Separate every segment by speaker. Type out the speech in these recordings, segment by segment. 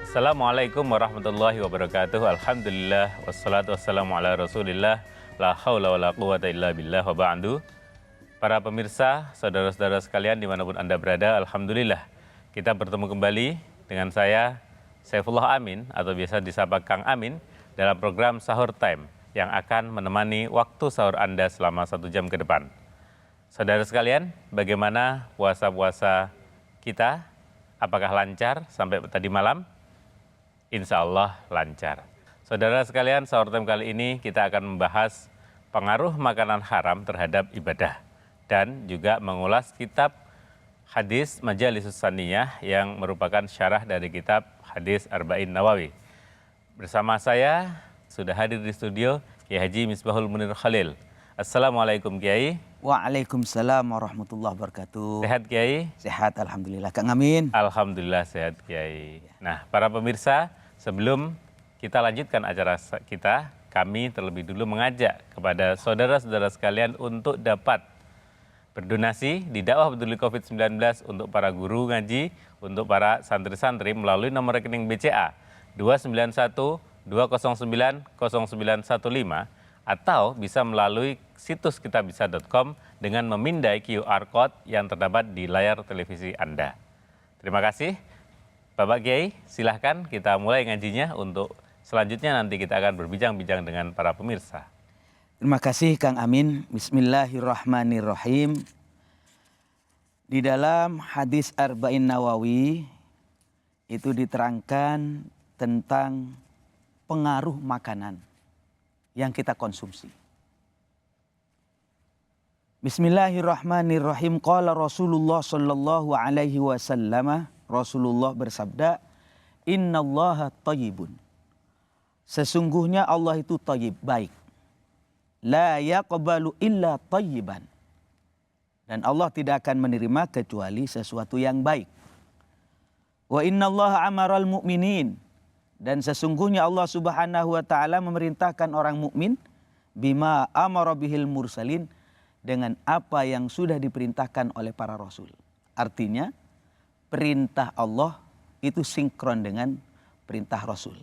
Speaker 1: Assalamualaikum warahmatullahi wabarakatuh. Alhamdulillah wassalatu wassalamu ala Rasulillah la haula wala quwata illa billah wa ba'du. Para pemirsa, saudara-saudara sekalian dimanapun Anda berada, alhamdulillah kita bertemu kembali dengan saya Saifullah Amin atau biasa disapa Kang Amin dalam program Sahur Time yang akan menemani waktu sahur Anda selama 1 jam ke depan. Saudara sekalian, bagaimana puasa-puasa kita? Apakah lancar sampai tadi malam? Insya Allah lancar. Saudara sekalian, Sahur Time kali ini kita akan membahas pengaruh makanan haram terhadap ibadah dan juga mengulas kitab Hadis Majalisus Saniyah yang merupakan syarah dari kitab Hadis Arba'in Nawawi. Bersama saya sudah hadir di studio Kiai Haji Misbahul Munir Khalil. Assalamualaikum Kiai.
Speaker 2: Waalaikumsalam warahmatullahi wabarakatuh.
Speaker 1: Sehat Kiai?
Speaker 2: Sehat alhamdulillah. Kang Amin.
Speaker 1: Alhamdulillah sehat Kiai. Nah, para pemirsa, sebelum kita lanjutkan acara kita, kami terlebih dulu mengajak kepada saudara-saudara sekalian untuk dapat berdonasi di dakwah peduli COVID-19 untuk para guru ngaji, untuk para santri-santri melalui nomor rekening BCA 291 209 0915 atau bisa melalui situs kitabisa.com dengan memindai QR Code yang terdapat di layar televisi Anda. Terima kasih. Bapak Kiai, silahkan kita mulai ngajinya. Untuk selanjutnya nanti kita akan berbincang-bincang dengan para pemirsa.
Speaker 2: Terima kasih Kang Amin. Bismillahirrahmanirrahim. Di dalam hadis Arba'in Nawawi itu diterangkan tentang pengaruh makanan yang kita konsumsi. Bismillahirrahmanirrahim. Qala Rasulullah sallallahu alaihi wasallam, Rasulullah bersabda, "Innallaha thayyibun." Sesungguhnya Allah itu thayyib, baik. La yaqbalu illa thayyiban. Dan Allah tidak akan menerima kecuali sesuatu yang baik. Wa innallaha amaral mu'minin. Dan sesungguhnya Allah Subhanahu wa taala memerintahkan orang mukmin bima amara bihil mursalin, dengan apa yang sudah diperintahkan oleh para rasul. Artinya perintah Allah itu sinkron dengan perintah rasul.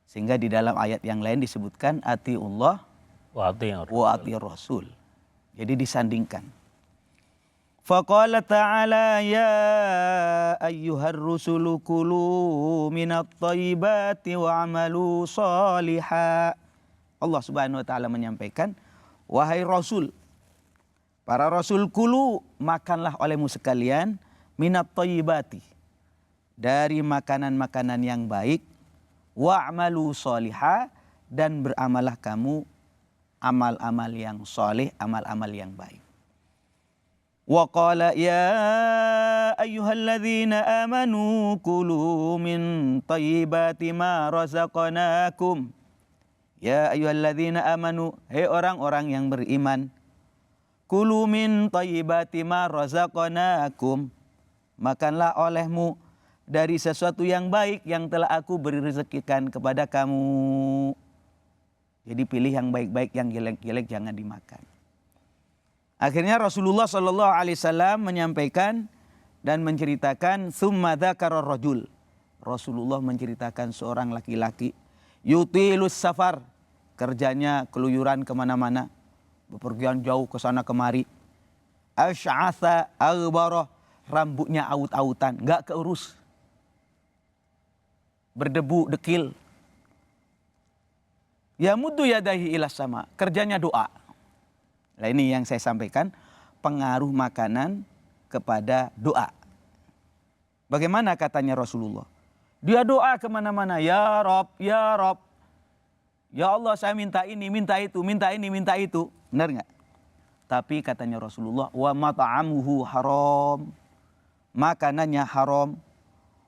Speaker 2: Sehingga di dalam ayat yang lain disebutkan atiullah wa atiur rasul. Jadi disandingkan. Faqala ta'ala ya ayyuhar rusulu kulu minat thayyibati wa'amalu salihah. Allah Subhanahu wa taala menyampaikan, wahai rasul, para rasul, kulu, makanlah olehmu sekalian minat thayyibati, dari makanan-makanan yang baik, wa'amalu salihah, dan beramalah kamu amal-amal yang soleh, amal-amal yang baik. Wa qala ya ayyuhalladzina amanu kulu min thayyibati ma razaqnakum. Ya ayyuhalladzina amanu, hei orang-orang yang beriman, kulu min thayyibati ma razaqnakum, makanlah olehmu dari sesuatu yang baik yang telah aku beri rezekikan kepada kamu. Jadi pilih yang baik-baik, yang jelek-jelek jangan dimakan. Akhirnya Rasulullah SAW menyampaikan dan menceritakan, tsumma dzakara rajul. Rasulullah menceritakan seorang laki-laki, yutilus safar, kerjanya keluyuran kemana-mana, bepergian jauh ke sana kemari. Asy'atha aghbara, rambutnya aut-autan, gak keurus, berdebu dekil. Yamuddu yadahi ilas sama, kerjanya doa. Nah ini yang saya sampaikan, pengaruh makanan kepada doa. Bagaimana katanya Rasulullah? Dia doa kemana-mana, ya Rob, ya Rob. Ya Allah, saya minta ini, minta itu, minta ini, minta itu. Benar nggak? Tapi katanya Rasulullah, wa mat'amuhu haram, makanannya haram,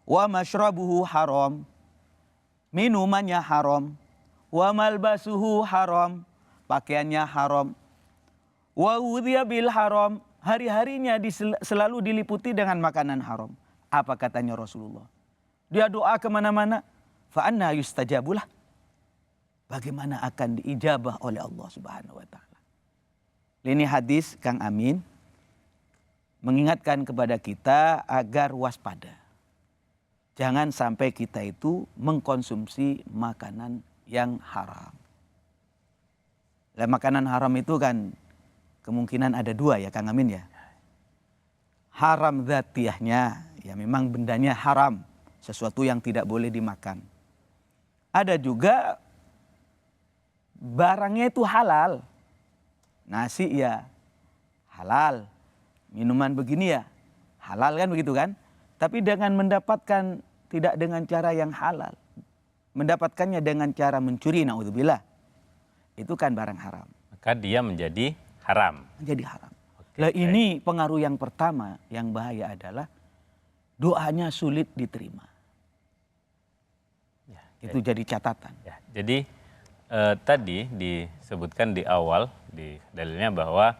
Speaker 2: wa mashrabuhu haram, minumannya haram, wa malbasuhu haram, pakaiannya haram, wa wudhiya bil haram, hari-harinya selalu diliputi dengan makanan haram. Apa katanya Rasulullah? Dia doa kemana-mana, fa anna yustajabulah, bagaimana akan diijabah oleh Allah Subhanahu wa taala. Ini hadis Kang Amin mengingatkan kepada kita agar waspada. jangan sampai kita itu mengkonsumsi makanan yang haram. Lah makanan haram itu kan kemungkinan ada dua ya Kang Amin ya. Haram dzatiyahnya, ya memang bendanya haram, sesuatu yang tidak boleh dimakan. Ada juga barangnya itu halal. Nasi ya halal, minuman begini ya halal kan begitu kan. Tapi dengan mendapatkan tidak dengan cara yang halal. Mendapatkannya dengan cara mencuri, naudzubillah. Itu kan barang haram.
Speaker 1: Maka dia menjadi haram.
Speaker 2: Menjadi haram. Nah ini pengaruh yang pertama yang bahaya adalah doanya sulit diterima.
Speaker 1: Ya,
Speaker 2: itu jadi catatan.
Speaker 1: Ya, jadi tadi disebutkan di awal di dalilnya bahwa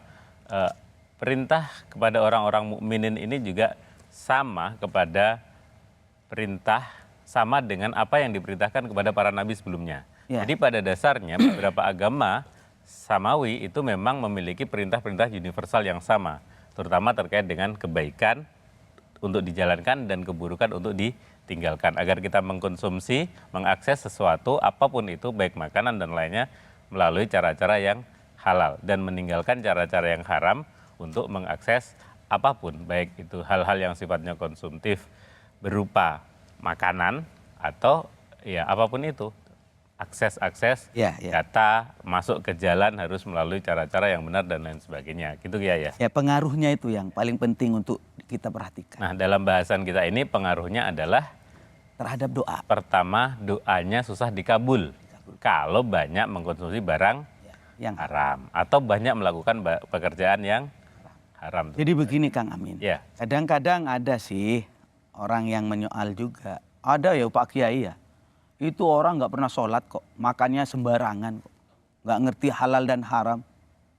Speaker 1: perintah kepada orang-orang mukminin ini juga sama kepada perintah sama dengan apa yang diperintahkan kepada para nabi sebelumnya.
Speaker 2: Ya.
Speaker 1: Jadi pada dasarnya beberapa agama Samawi itu memang memiliki perintah-perintah universal yang sama, terutama terkait dengan kebaikan untuk dijalankan dan keburukan untuk ditinggalkan. Agar kita mengkonsumsi, mengakses sesuatu apapun itu, baik makanan dan lainnya, melalui cara-cara yang halal. Dan meninggalkan cara-cara yang haram untuk mengakses apapun, baik itu hal-hal yang sifatnya konsumtif berupa makanan atau ya apapun itu. Akses data masuk ke jalan harus melalui cara-cara yang benar dan lain sebagainya. Gitu ya.
Speaker 2: Ya pengaruhnya itu yang paling penting untuk kita perhatikan.
Speaker 1: Nah dalam bahasan kita ini pengaruhnya adalah
Speaker 2: terhadap doa.
Speaker 1: Pertama, doanya susah dikabul. Kalau banyak mengkonsumsi barang yang haram atau banyak melakukan pekerjaan yang haram.
Speaker 2: Jadi begini Kang Amin.
Speaker 1: Ya.
Speaker 2: Kadang-kadang ada sih orang yang menyoal juga. Ada ya Pak Kiai ya. Itu orang nggak pernah sholat kok, makannya sembarangan kok, nggak ngerti halal dan haram.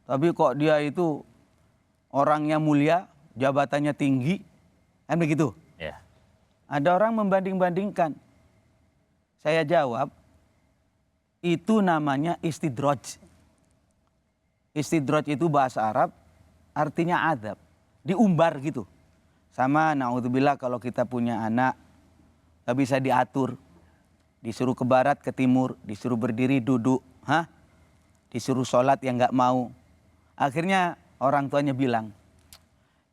Speaker 2: Tapi kok dia itu orangnya mulia, jabatannya tinggi, kan begitu?
Speaker 1: Ya.
Speaker 2: Ada orang membanding-bandingkan. Saya jawab, itu namanya istidraj. Istidraj itu bahasa Arab, artinya azab, diumbar gitu. Sama naudzubillah kalau kita punya anak, nggak bisa diatur. Disuruh ke barat, ke timur, disuruh berdiri, duduk, disuruh sholat yang nggak mau. Akhirnya orang tuanya bilang,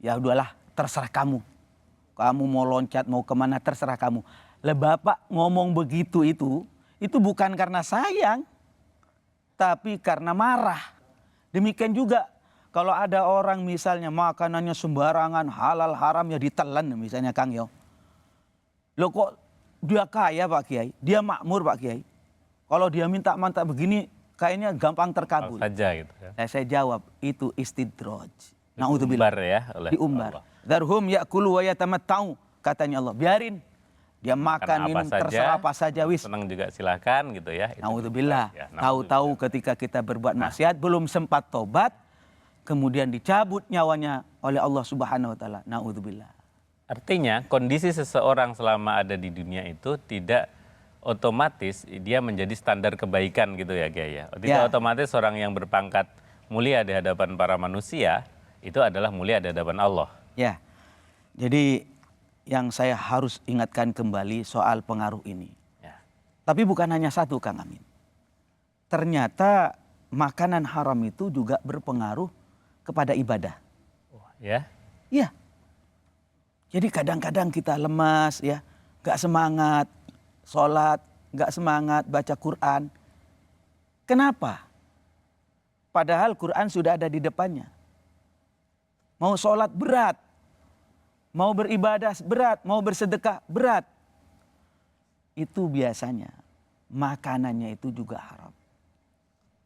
Speaker 2: ya udahlah terserah kamu. Kamu mau loncat, mau kemana terserah kamu. Lah bapak ngomong begitu itu bukan karena sayang, tapi karena marah. Demikian juga kalau ada orang misalnya makanannya sembarangan, halal haram ya ditelan misalnya Kang Yo. Loh kok dia kaya Pak Kiai, dia makmur Pak Kiai. Kalau dia minta begini, kayaknya gampang terkabul.
Speaker 1: Saja gitu ya.
Speaker 2: Saya jawab, itu istidraj.
Speaker 1: Diumbar ya oleh
Speaker 2: diumbar. Darhum ya'kulu wa yatamatta'u, katanya Allah. Biarin dia makan, minum, terserah apa saja wis.
Speaker 1: Senang juga silakan gitu ya.
Speaker 2: Naudzubillah. Tahu-tahu ketika kita berbuat maksiat, belum sempat tobat, kemudian dicabut nyawanya oleh Allah Subhanahu wa taala. Naudzubillah.
Speaker 1: Artinya kondisi seseorang selama ada di dunia itu tidak otomatis dia menjadi standar kebaikan gitu ya Kiai ya. Tidak otomatis orang yang berpangkat mulia di hadapan para manusia itu adalah mulia di hadapan Allah.
Speaker 2: Ya. Jadi yang saya harus ingatkan kembali soal pengaruh ini. Ya. Tapi bukan hanya satu Kang Amin. Ternyata makanan haram itu juga berpengaruh kepada ibadah.
Speaker 1: Ya.
Speaker 2: Iya. Jadi kadang-kadang kita lemas ya, gak semangat sholat, gak semangat baca Quran. Kenapa? Padahal Quran sudah ada di depannya. Mau sholat berat, mau beribadah berat, mau bersedekah berat. Itu biasanya makanannya itu juga haram.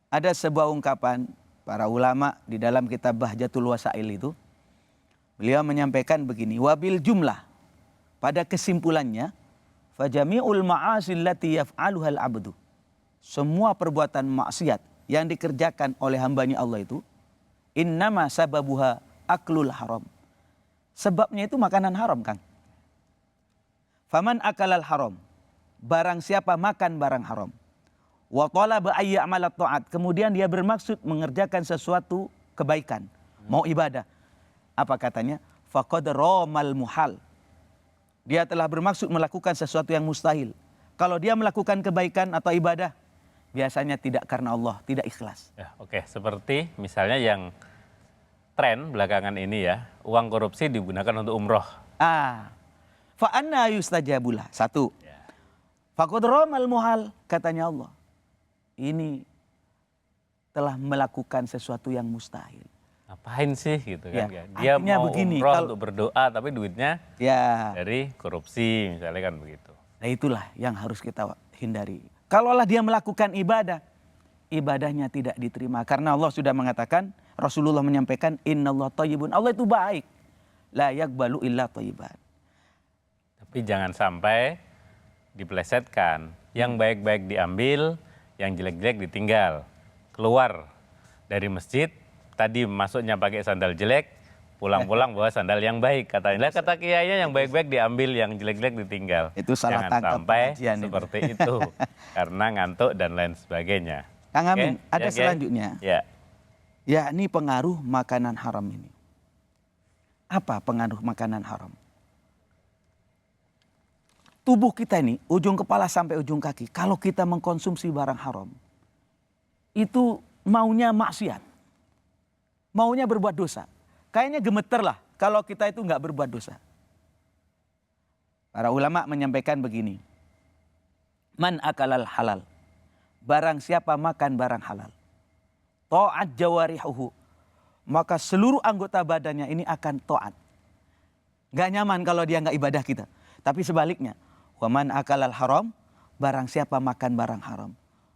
Speaker 2: Ada sebuah ungkapan para ulama di dalam kitab Bahjatul Wasail itu. Beliau menyampaikan begini, wabil jumlah, pada kesimpulannya, fajami'ul ma'asil lati yaf'aluhal abdu. Semua perbuatan maksiat yang dikerjakan oleh hambanya Allah itu, innama sababuha aklul haram. Sebabnya itu makanan haram, Kang. Faman akalal haram, barang siapa makan barang haram. Wa talaba ayya'mala ta'at, kemudian dia bermaksud mengerjakan sesuatu kebaikan, mau ibadah. Apa katanya? Faqad ramal muhal. Dia telah bermaksud melakukan sesuatu yang mustahil. Kalau dia melakukan kebaikan atau ibadah, biasanya tidak karena Allah, tidak ikhlas.
Speaker 1: Ya, oke. Seperti misalnya yang tren belakangan ini ya, uang korupsi digunakan untuk umroh.
Speaker 2: Fa anna yustajabula. Satu.
Speaker 1: Ya.
Speaker 2: Faqad ramal muhal, katanya Allah. Ini telah melakukan sesuatu yang mustahil.
Speaker 1: Ngapain sih gitu kan?
Speaker 2: Ya,
Speaker 1: Dia
Speaker 2: artinya
Speaker 1: mau
Speaker 2: begini,
Speaker 1: umroh
Speaker 2: kalau-
Speaker 1: untuk berdoa tapi duitnya
Speaker 2: Ya,
Speaker 1: dari korupsi misalnya kan begitu.
Speaker 2: nah itulah yang harus kita hindari. Kalaulah dia melakukan ibadah, ibadahnya tidak diterima. Karena Allah sudah mengatakan, Rasulullah menyampaikan, Innallaha thayyibun. Allah itu baik. La yaqbalu illa thayyiban.
Speaker 1: Tapi jangan sampai dipelesetkan. Yang baik-baik diambil, yang jelek-jelek ditinggal. Keluar dari masjid, tadi masuknya pakai sandal jelek, pulang-pulang bawa sandal yang baik. Katanya, kata kiainya yang baik-baik diambil, yang jelek-jelek ditinggal.
Speaker 2: Itu salah
Speaker 1: Jangan
Speaker 2: tangkap
Speaker 1: sampai
Speaker 2: pengajian itu.
Speaker 1: seperti itu. Karena ngantuk dan lain sebagainya.
Speaker 2: Kang Amin,
Speaker 1: Oke,
Speaker 2: ada
Speaker 1: ya, Kiai?
Speaker 2: selanjutnya.
Speaker 1: Ya.
Speaker 2: Yakni pengaruh makanan haram ini. Apa pengaruh makanan haram? Tubuh kita ini, ujung kepala sampai ujung kaki, kalau kita mengkonsumsi barang haram, itu maunya maksiat. Maunya berbuat dosa. Kayaknya gemeter lah kalau kita itu nggak berbuat dosa. Para ulama menyampaikan begini. Man akalal halal. Barang siapa makan barang halal. Ta'at jawarihuhu. Maka seluruh anggota badannya ini akan ta'at. Gak nyaman kalau dia nggak ibadah kita. Tapi sebaliknya. Waman akalal haram. Barang siapa makan barang haram.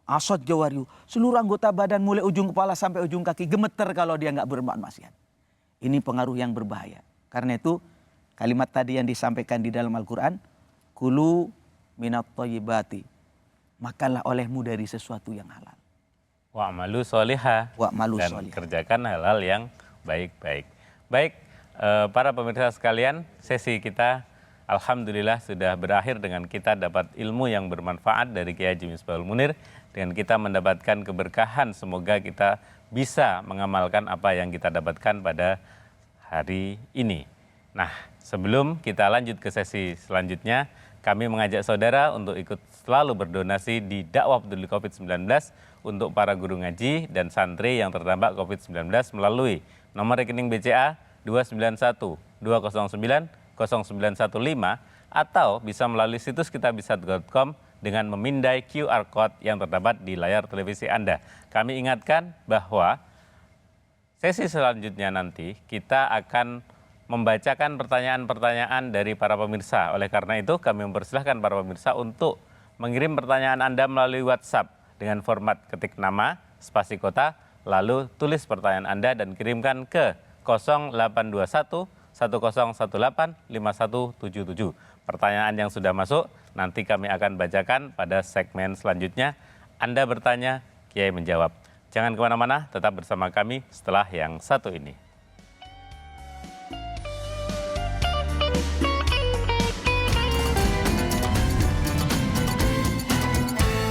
Speaker 2: Asad jawarihu. Seluruh anggota badan mulai ujung kepala sampai ujung kaki gemeter kalau dia nggak berbuat maksiat. Ini pengaruh yang berbahaya. Karena itu kalimat tadi yang disampaikan di dalam Al-Quran. Kulu minat thayyibati. Makanlah olehmu dari sesuatu yang halal.
Speaker 1: Wa'malu sholiha.
Speaker 2: Wa'malu
Speaker 1: Dan
Speaker 2: sholiha.
Speaker 1: kerjakan hal-hal yang baik-baik. Baik, para pemirsa sekalian, sesi kita alhamdulillah sudah berakhir dengan kita dapat ilmu yang bermanfaat dari Kiai Haji Misbahul Munir. Dengan kita mendapatkan keberkahan, semoga kita bisa mengamalkan apa yang kita dapatkan pada hari ini. Nah, sebelum kita lanjut ke sesi selanjutnya, kami mengajak saudara untuk ikut selalu berdonasi di dakwah peduli COVID-19 untuk para guru ngaji dan santri yang terdampak COVID-19 melalui nomor rekening BCA 291 209 0915 atau bisa melalui situs kitabisa.com dengan memindai QR Code yang terdapat di layar televisi Anda. Kami ingatkan bahwa sesi selanjutnya nanti kita akan membacakan pertanyaan-pertanyaan dari para pemirsa. Oleh karena itu kami mempersilahkan para pemirsa untuk mengirim pertanyaan Anda melalui WhatsApp dengan format ketik nama, spasi kota, lalu tulis pertanyaan Anda dan kirimkan ke 0821 1018 5177. Pertanyaan yang sudah masuk nanti kami akan bacakan pada segmen selanjutnya. Anda bertanya, Kiai menjawab. Jangan kemana-mana, tetap bersama kami setelah yang satu ini.